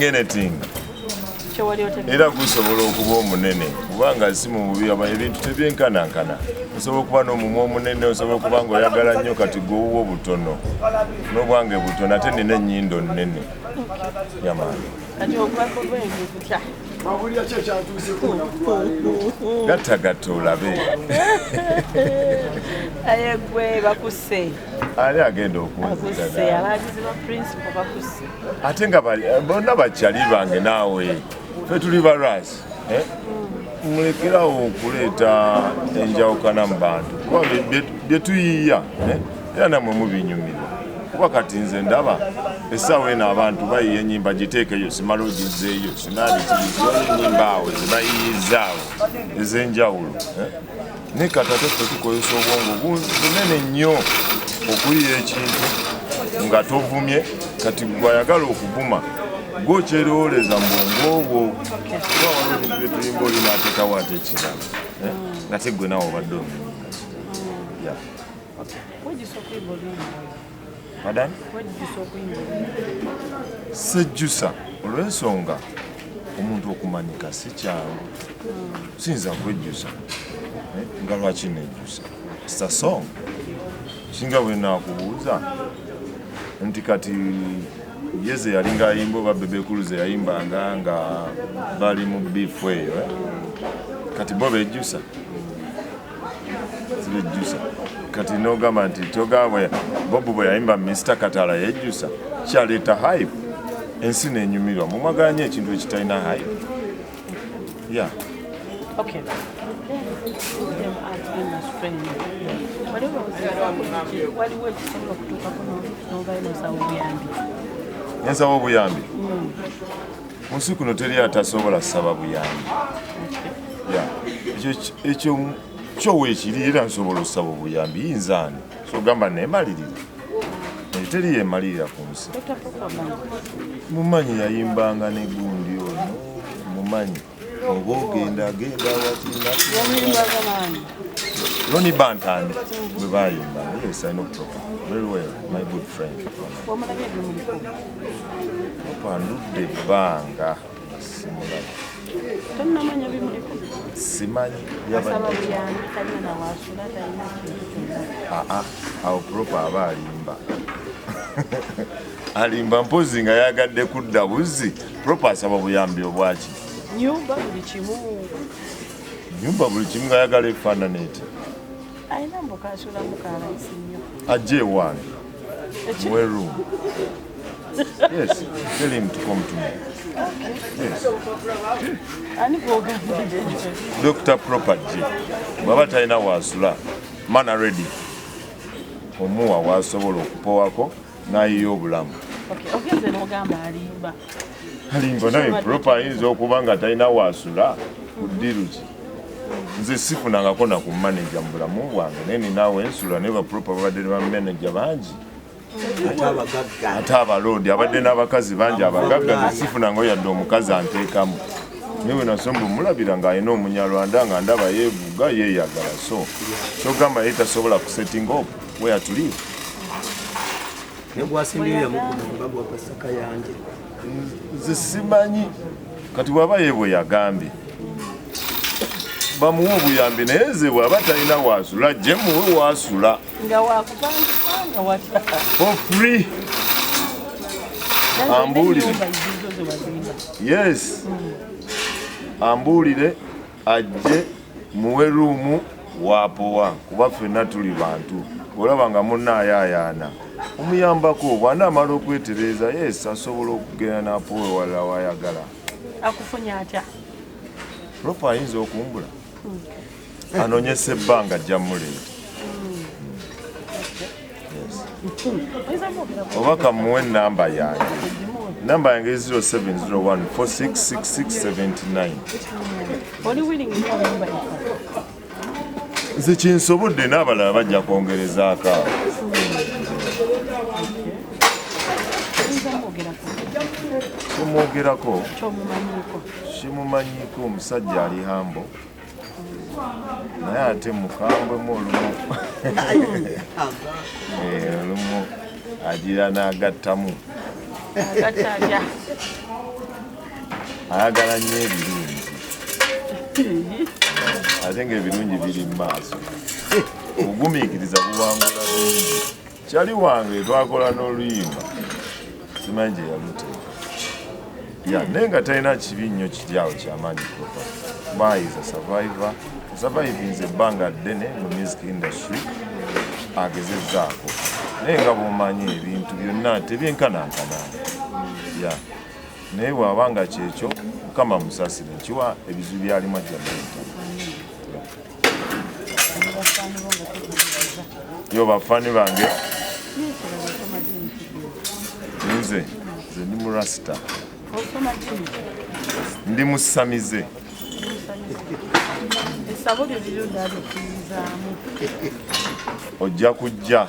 anything era gusobola okuba omunene kubanga si mu bubi aba ebintu tebyenkanankana osobola okuba n'omumwa omunene osobola okuba nga oyagala nnyo kati gwewuwo butono n'obwange butono ate nina ennyindo nnene yamaani gattagatta olabe ali agenda okunzita ate nga bonna bakyali bange naawe fe tuli balwasi mulekerawo okuleeta enjawukana mu bantu kuba bye tuyiiya era namwe mubinyumirwa kuba kati nze ndaba essaawa eno abantu bayiiya ennyimba giteekeyo simala ogizzeeyo sinaabitirizo ennyimba awo zebayiyizaawo ez'enjawulo naye kati ate ffe tukozesa obwongo bunene nnyo okuyiiya ekintu nga tovumye kati gwayagala okuvuma gwokyerowoleza mu bwongo bwo kuba waliwo ebintu bye tuyimba oli n'ateekawo ate ekirala nga te gwe naawe obadde Pardon? Sejjusa olw'ensonga omuntu okumanyika si kyangu siyinza kwejjusa nga lwaki nejjusa it's a song singa bwe naakubuuza nti kati yeze yalinga ayimba oba bebekuluze yayimbanga nga bali mu biifu eyo kati bo bejjusa sibejjusa kati n'ogamba nti togabwe Bobu bwe yayimba Mr. Katala yejjusa kyaleeta hype ensi n'enyumirwa mumaganye ekintu ekitalina hype ensaba obuyambi mu nsi kuno teri atasobola ssaba buyambi ekyo kyoweekiri era nsobola okusaba obuyambi yinzaani sogamba neemalirira teri yeemalirira ku nsi mumanyi yayimbanga ne gundi ono mumanyi oba ogenda agenda watina Ronnie Bantani bwe bayimba yes I know proper very well my good friend opandudde ebbanga simulaba simanyi awo proper aba alimba alimba mpozi nga yagadde kudda buzzi proper asaba buyambi obwaki nyumba buli kimu nga yagala efaanana eti ajje ewange muwe room yes tell him to come to me Dr. Proper J bwaba talina waasula mana ready omuwa waasobola okupowako n'ayiya obulamu alimba naye proper ayinza okuba nga talina waasula ku ddiru ki nze sifunangako naku manager mu bulamu bwange naye ninaawe ensula naye baproper babadde ne bamanager bangi ate abaloodi abadde n'abakazi bangi abagagga nze sifunanga yadde omukazi anteekamu naye we nasomba omulabira ng'alina omunyalwanda nga ndaba yeevuga yeeyagala so kyogamba ye tasobola kusetting up where to live nze simanyi kati bw'aba ye bwe yagambye bamuwa obuyambi naye nze bw'aba talina waasula ajje muwe waasula for free ambuulire yes ambuulire ajje muwe ruumu waapowa kuba ffenna tuli bantu olaba nga munnaayayaana omuyambako bw'anaamala okwetereeza yes asobola okugenda n'apowe walala wayagala akufunya atya proper ayinza okumbula anoonyesa ebbanga ajja muleeta oba kamuwe enamba yange namba yange 0701466679 nze kinsobodde n'abalala bajja kwongerezaako kimwogerako kimumanyiiko omusajja ali hambo naye ate mukambwemu olumu olumu agira n'agattamu ayagala nnyo ebirungi ate ng'ebirungi biri mu maaso obugumiikiriza buwangula bingi kyali wange twakola n'oluyimba simanyi gye yaluteeka naye nga talina kibi nnyo kiri awo kyamaanyi kuva kuba is a survivor survivinze ebbanga ddene mu music industry agezezzaako naye nga bw'omanyi ebintu byonna tebyenkanankana naye bw'abanga kyekyo mukama musasire nkiwa ebizu byalimu ajja benta yo bafani bange nze ndi mu rasita ndi musamize ojja kujja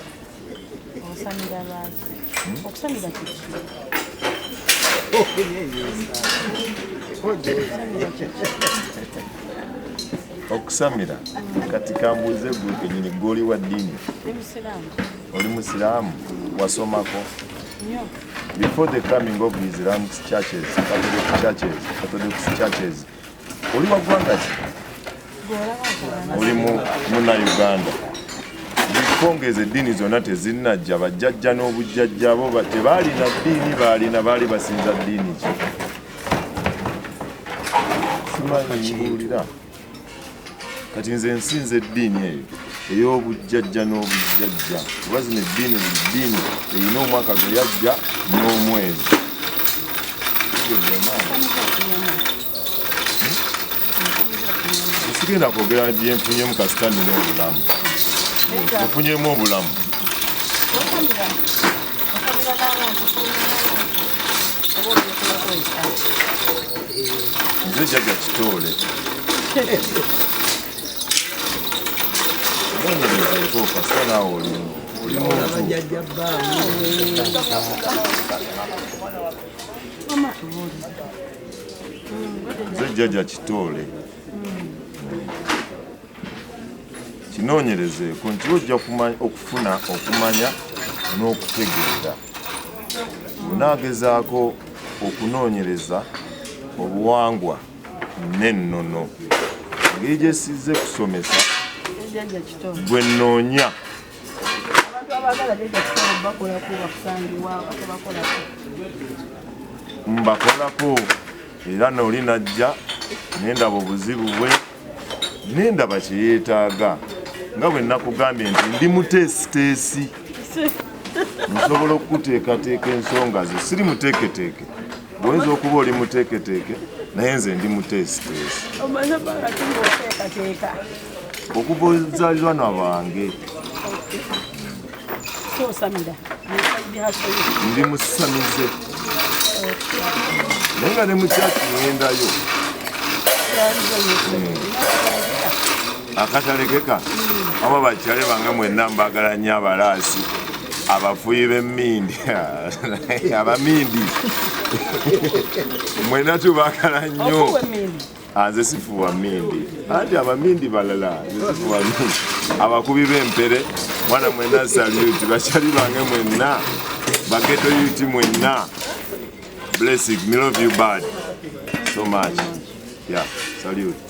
okusamira kati kambuuze gwe kenyini gwoli wa ddiini oli musiraamu wasomako before the coming of Islamic churches, Orthodox churches oli wa ggwanga ki oli muna Uganda bifongeze eddiini zonna tezinnajja bajjajja n'obujjajja bo tebaalina ddiini baali basinza ddiini ki simanyi mbuulira kati nze nsinza eddiini eyo ey'obujjajja n'obujjajja kuba zino eddiini buli ddiini erina omwaka gwe yajja n'omwezi sigenda kwogera byenfunyemu kasita nina obulamu nfunyemu obulamu nze jjajja kitoole nonyerezeeko kasita naawe oli muntu nze jjajja kitoole kinoonyerezeeko nti ojja okufuna okumanya n'okutegeera onaagezaako okunoonyereza obuwangwa n'ennono engeri gye sizze kusomesa gwe nnoonya mbakolako era n'oli najja nendaba obuzibu bwe nendaba kye yeetaaga nga bwe nakugambye nti ndi muteesiteesi nsobola okukuteekateeka ensonga ze siri muteeketeeke bw'oyinza okuba oli muteeketeeke naye nze ndi muteesiteesi okuva ozaalirwana bange ndi musamize naye nga ne mukyaki ŋŋendayo akatalekeka aba bakyale bange mwenna mbagala nnyo abalaasi abafuyi b'emmindi abamindi mwenna tubagala nnyo nze sifuwa mmindi anti abamindi balala sifuwa mmindi abakubi b'empere mwana mwenna saluti bakyali bange mwenna bageto yuti mwenna blessing me love you bad so much yeah salute